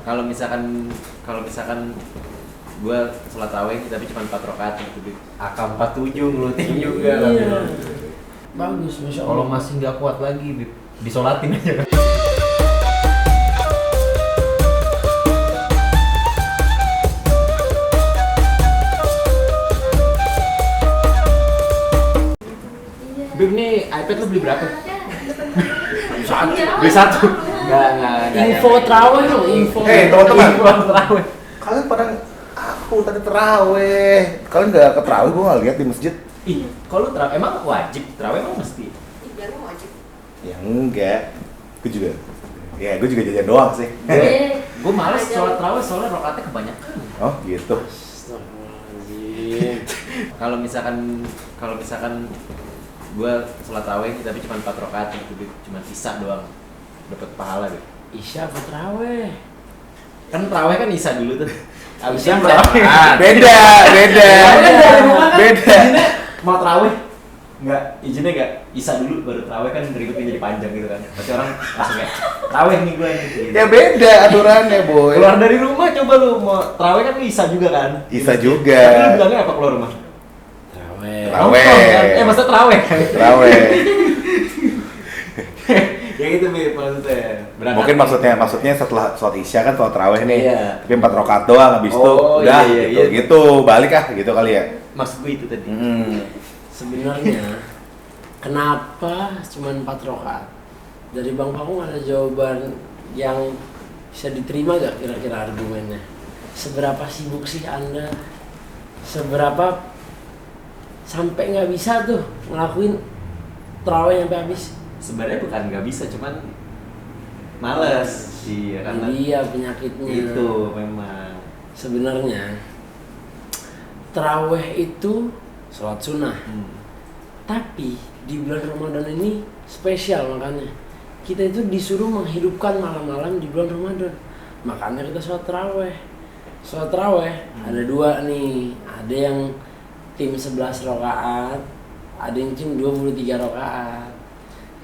Kalau misalkan gue sholat tarawih tapi cuma 4 rakaat gitu, AK 47 ngelutin juga lah. Iya. Bagus, masya Allah. Kalau masih nggak kuat lagi, disolatin aja kan. Bib, nih iPad lu beli berapa? Beli satu. Enggak. Info terawih dong, info. Teman-teman, Info terawih. kalian pada aku tadi terawih. Kalian nggak ke terawih, gue nggak lihat di masjid. Ih, kalau terawih emang wajib? Terawih emang mesti? Iya, lu wajib. Ya enggak, gue juga. Ya gue juga jajan doang sih. Gue males sholat terawih soalnya rakaatnya kebanyakan. Oh gitu. Astagfirullahaladzim. Kalau misalkan gue sholat tarawih tapi cuma 4 rakaat gitu, cuma sisa doang dapat pahala gitu. Isya apa terawih? Kan tarawih kan isya dulu tuh. Isya Abisnya berapa? Beda. Izinnya mau tarawih enggak, izinnya enggak isya dulu baru tarawih, kan berikutnya jadi panjang gitu kan. Pasti orang langsung kayak tarawih nih gue gitu. Ya beda aturannya, boy. Keluar dari rumah coba lu mau tarawih kan isya juga kan. Isa juga. Tapi lu bilangnya apa keluar rumah? Terawih. Terawih. Nongkrong kan? Maksudnya tarawih kan? Terawih. Ya gitu Bib, maksudnya. Berangkat. Mungkin maksudnya setelah sholat isya kan sholat terawih nih. Iya. Tapi 4 rakaat doang, habis itu Oh, udah iya. gitu, balik gitu kali ya. Maksud gue itu tadi. Sebenarnya kenapa cuma 4 rakaat? Dari Bang Pakung ada jawaban yang bisa diterima gak kira-kira argumennya? Seberapa sibuk sih Anda? Seberapa sampai nggak bisa tuh ngelakuin terawih sampai habis? Sebenarnya bukan nggak bisa, cuman males. Iya karena Iya penyakitnya. itu memang. Sebenarnya terawih itu sholat sunnah. Tapi di bulan Ramadan ini spesial, makanya kita itu disuruh menghidupkan malam-malam di bulan Ramadan. Makanya kita sholat terawih. Sholat terawih ada 2 nih. Ada yang tim 11 rakaat, ada yang tim 23 rakaat.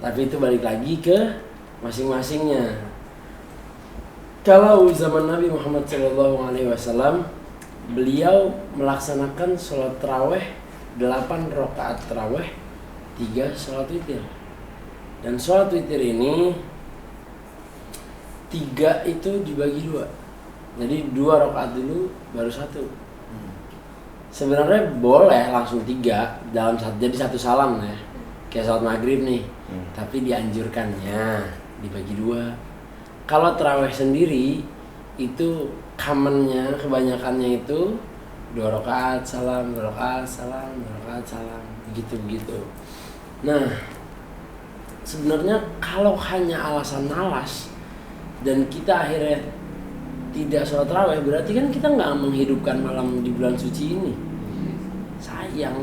Tapi itu balik lagi ke masing-masingnya. Kalau zaman Nabi Muhammad SAW, beliau melaksanakan sholat terawih 8 rakaat terawih, 3 sholat witir. Dan sholat witir ini 3 itu dibagi 2. Jadi 2 rakaat dulu baru 1. Sebenarnya boleh langsung 3 dalam jadi satu salam ya. Kayak sholat maghrib nih. Tapi dianjurkannya dibagi 2. Kalau terawih sendiri itu commonnya, kebanyakannya itu 2 rakaat salam, 2 rakaat salam, 2 rakaat salam, begitu. Nah, sebenarnya kalau hanya alasan malas dan kita akhirnya tidak sholat tarawih, berarti kan kita nggak menghidupkan malam di bulan suci ini. Sayang.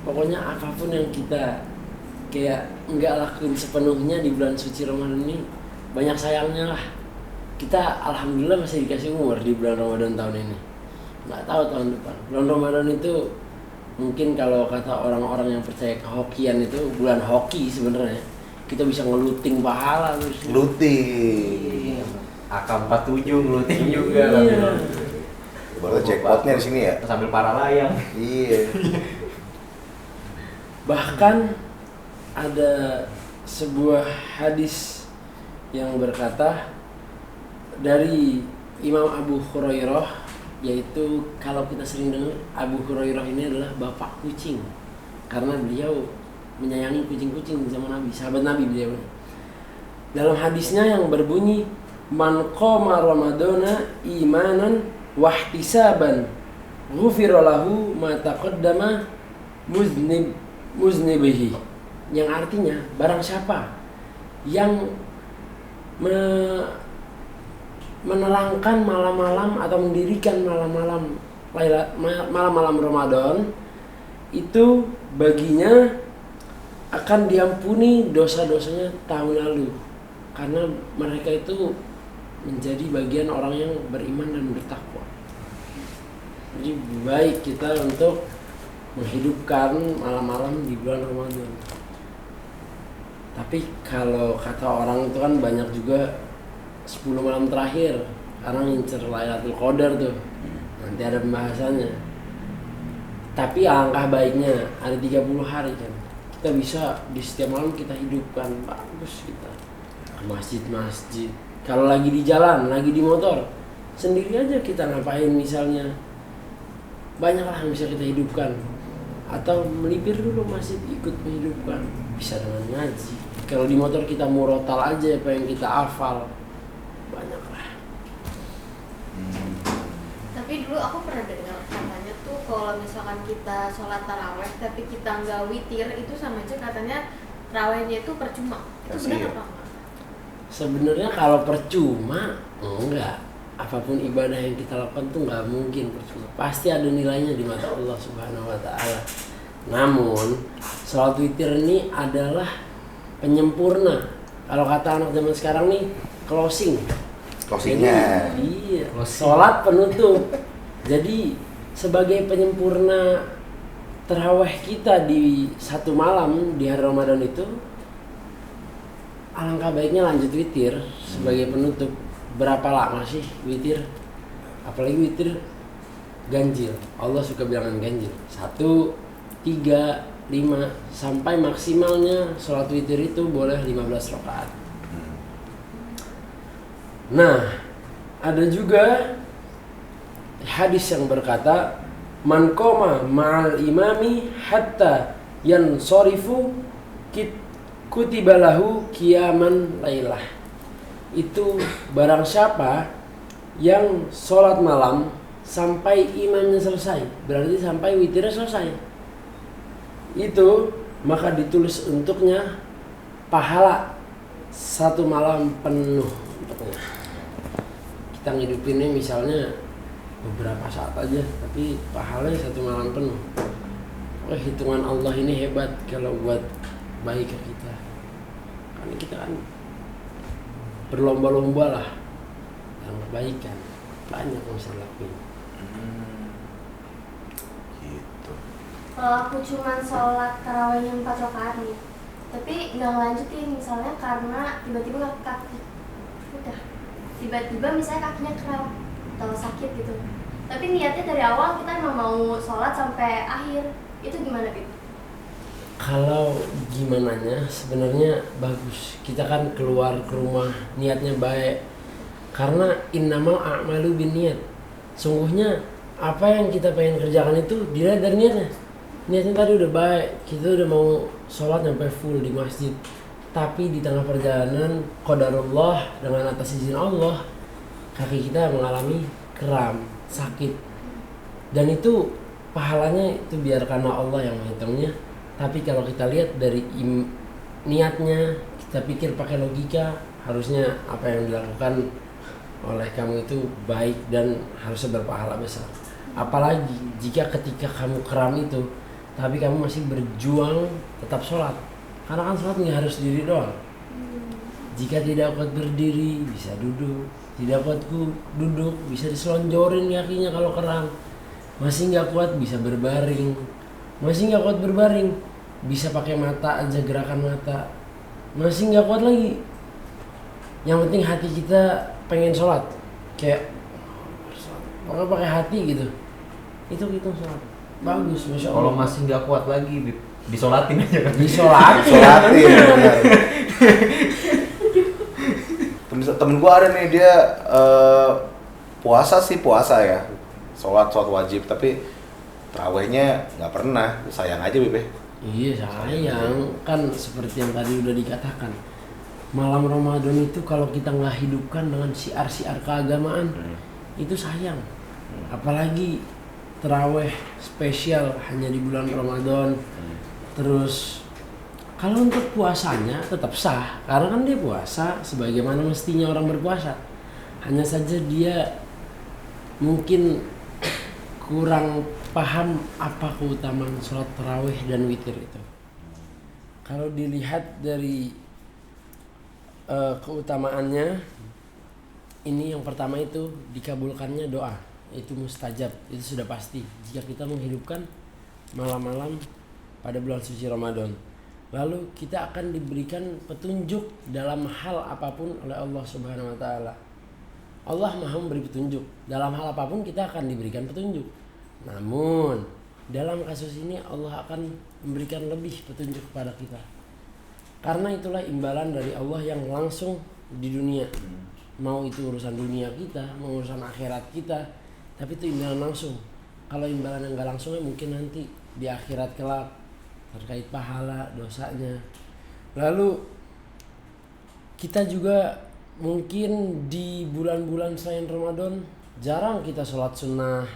Pokoknya apapun yang kita kayak nggak lakuin sepenuhnya di bulan suci Ramadan ini, banyak sayangnya lah. Kita alhamdulillah masih dikasih umur di bulan Ramadan tahun ini. Nggak tahu tahun depan. Bulan Ramadan itu mungkin kalau kata orang-orang yang percaya kehokian itu bulan hoki sebenarnya. Kita bisa ngeluting pahala terus. Luting. AK 47 ngelutin juga. Iya. Baru jackpotnya di sini ya. Sambil para layang. Iya. Bahkan ada sebuah hadis yang berkata dari Imam Abu Hurairah, yaitu kalau kita sering dengar Abu Hurairah ini adalah bapak kucing karena beliau menyayangi kucing-kucing di zaman Nabi, sahabat Nabi beliau. Dalam hadisnya yang berbunyi man qama ramadana imanan wahtisaban ghufira lahu ma taqaddama muznibihi, yang artinya barang siapa yang menerangkan malam-malam atau mendirikan malam-malam Ramadan, itu baginya akan diampuni dosa-dosanya tahun lalu, karena mereka itu menjadi bagian orang yang beriman dan bertakwa. Jadi baik kita untuk menghidupkan malam-malam di bulan Ramadan. Tapi kalau kata orang itu kan banyak juga 10 malam terakhir Karena ngincer Lailatul Qadar tuh. Nanti ada pembahasannya. Tapi alangkah baiknya ada 30 hari kan. Kita bisa di setiap malam kita hidupkan, bagus kita. Ke masjid-masjid. Kalau lagi di jalan, lagi di motor, sendiri aja kita ngapain misalnya. Banyaklah yang bisa kita hidupkan. Atau melipir dulu masjid ikut menghidupkan. Bisa dengan ngaji. Kalau di motor kita murotal aja apa yang kita hafal. Banyaklah. Tapi dulu aku pernah dengar katanya tuh kalau misalkan kita sholat taraweh tapi kita nggak witir itu sama aja katanya tarawehnya itu percuma. Itu benar apa enggak? Sebenarnya kalau percuma enggak. Apapun ibadah yang kita lakukan tuh nggak mungkin percuma. Pasti ada nilainya di mata Allah Subhanahu wa taala. Namun, sholat witir ini adalah penyempurna. Kalau kata anak zaman sekarang nih, closing. Closingnya. Iya, sholat penutup. Jadi sebagai penyempurna tarawih kita di satu malam di hari Ramadan itu, alangkah baiknya lanjut witir sebagai penutup. Berapa lama sih witir? Apalagi witir ganjil. Allah suka bilangan ganjil. 1, 3, 5 sampai maksimalnya sholat witir itu boleh 15 rakaat. Nah, ada juga hadis yang berkata, "Man qoma ma'al imami hatta yansorifu kutiba lahu qiyaman lailah." Itu barang siapa yang sholat malam sampai imamnya selesai, berarti sampai witirnya selesai, itu maka ditulis untuknya pahala 1 malam penuh untuknya. Kita ngidupinnya misalnya beberapa saat aja, tapi pahalanya 1 malam penuh. Oh, hitungan Allah ini hebat kalau buat baik ke kita. Karena kita kan berlomba-lomba lah dalam kebaikan, banyak yang bisa lakuin. Gitu. Kalau aku cuma sholat tarawih yang 4 rakaat nih, tapi nggak ngelanjutin misalnya karena tiba-tiba kaki udah tiba-tiba misalnya kakinya kram atau sakit gitu, tapi niatnya dari awal kita emang mau sholat sampai akhir, itu gimana gitu? Kalau gimananya sebenarnya bagus. Kita kan keluar ke rumah niatnya baik. Karena innamal a'malu binniyat. Sungguhnya apa yang kita pengen kerjakan itu dilihat dari niatnya. Niatnya tadi udah baik, kita udah mau sholat sampai full di masjid. Tapi di tengah perjalanan qadarullah dengan atas izin Allah, kaki kita mengalami kram, sakit. Dan itu pahalanya itu biar karena Allah yang menghitungnya. Tapi kalau kita lihat dari niatnya, kita pikir pakai logika, harusnya apa yang dilakukan oleh kamu itu baik dan harusnya berpahala besar. Apalagi jika ketika kamu kram itu, tapi kamu masih berjuang tetap sholat. Karena kan sholat nggak harus diri doang. Jika tidak kuat berdiri, bisa duduk. Tidak kuat duduk, bisa diselonjorin kakinya kalau kram. Masih nggak kuat, bisa berbaring. Masih nggak kuat berbaring, bisa pakai mata aja, gerakan mata. Masih nggak kuat lagi, yang penting hati kita pengen sholat, kayak pokoknya pakai hati gitu, itu sholat bagus, masya Allah. Kalau masih nggak kuat lagi, disolatin aja kan? Disolatin. Temen gue ada nih, dia puasa ya, sholat wajib, tapi tarawehnya nggak pernah. Sayang aja Bebe. Iya sayang, kan seperti yang tadi udah dikatakan, malam Ramadan itu kalau kita nggak hidupkan dengan siar-siar keagamaan, itu sayang. Apalagi taraweh spesial hanya di bulan Ramadan. Terus kalau untuk puasanya tetap sah, karena kan dia puasa sebagaimana mestinya orang berpuasa. Hanya saja dia mungkin kurang paham apa keutamaan sholat tarawih dan witir itu. Kalau dilihat dari keutamaannya, ini yang pertama itu dikabulkannya doa, itu mustajab, itu sudah pasti jika kita menghidupkan malam-malam pada bulan suci Ramadan. Lalu kita akan diberikan petunjuk dalam hal apapun oleh Allah Subhanahu wa taala. Allah Maha memberi petunjuk. Dalam hal apapun kita akan diberikan petunjuk. Namun dalam kasus ini Allah akan memberikan lebih petunjuk kepada kita. Karena itulah imbalan dari Allah yang langsung di dunia. Mau itu urusan dunia kita, mau urusan akhirat kita, tapi itu imbalan langsung. Kalau imbalan yang gak langsungnya mungkin nanti di akhirat kelak terkait pahala, dosanya. Lalu kita juga mungkin di bulan-bulan selain Ramadan jarang kita sholat sunnah.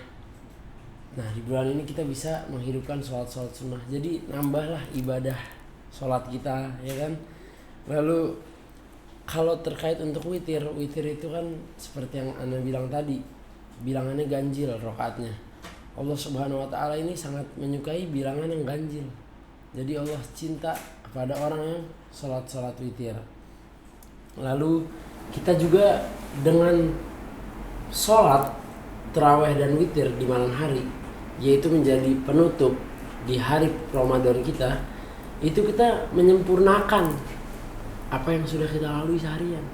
Nah di bulan ini kita bisa menghidupkan sholat sunnah. Jadi nambahlah ibadah sholat kita, ya kan. Lalu kalau terkait untuk witir itu kan seperti yang Ana bilang tadi, bilangannya ganjil rakaatnya. Allah Subhanahu Wa Taala ini sangat menyukai bilangan yang ganjil. Jadi Allah cinta kepada orang yang sholat witir. Lalu kita juga dengan sholat tarawih dan witir di malam hari, yaitu menjadi penutup di hari Ramadan kita, itu kita menyempurnakan apa yang sudah kita lalui seharian.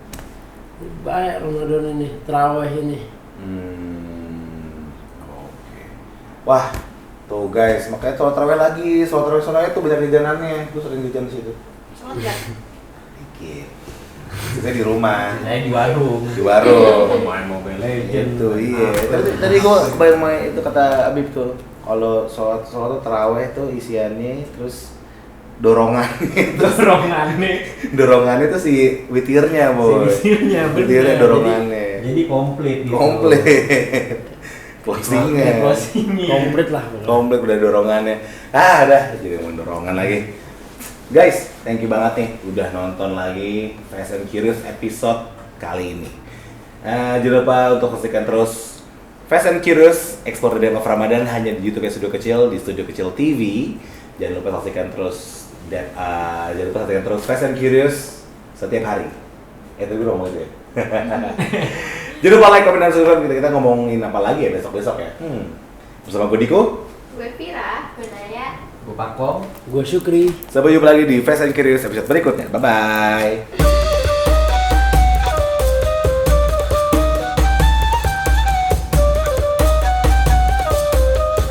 Baik Ramadan ini, tarawih ini. Oke. Wah, tuh guys, makanya sholat tarawih lagi, sholat tarawih itu banyak jajanannya. Gue sering jajan di situ. Sholat gak? Dikit. Kita di rumah. Saya di warung. Di warung. Main Mobile Legends. Gitu, iya. Tadi gue kebayang itu kata Abib tuh. Kalau sholat tuh tarawih tuh isiannya terus dorongannya tuh si witirnya, boy. Witirnya dorongannya. Jadi komplit gitu. Closingnya. Komplit udah dorongannya. Dah jadi mau dorongan lagi. Guys, thank you banget nih udah nonton lagi Fast and Curious episode kali ini. Jangan lupa untuk saksikan terus Fast and Curious Explore the Depth of Ramadan hanya di YouTube Studio Kecil, di Studio Kecil TV. Jangan lupa saksikan terus Fast and Curious setiap hari. Itu gue ngomong aja. Jangan lupa like, komen, dan subscribe. Kita ngomongin apa lagi ya besok-besok ya. Bersama gue Diko, Gue Vira, gue Naya, Gue Pakom. Gue Syukri. sampai jumpa lagi di Fast and Curious episode berikutnya. Bye bye.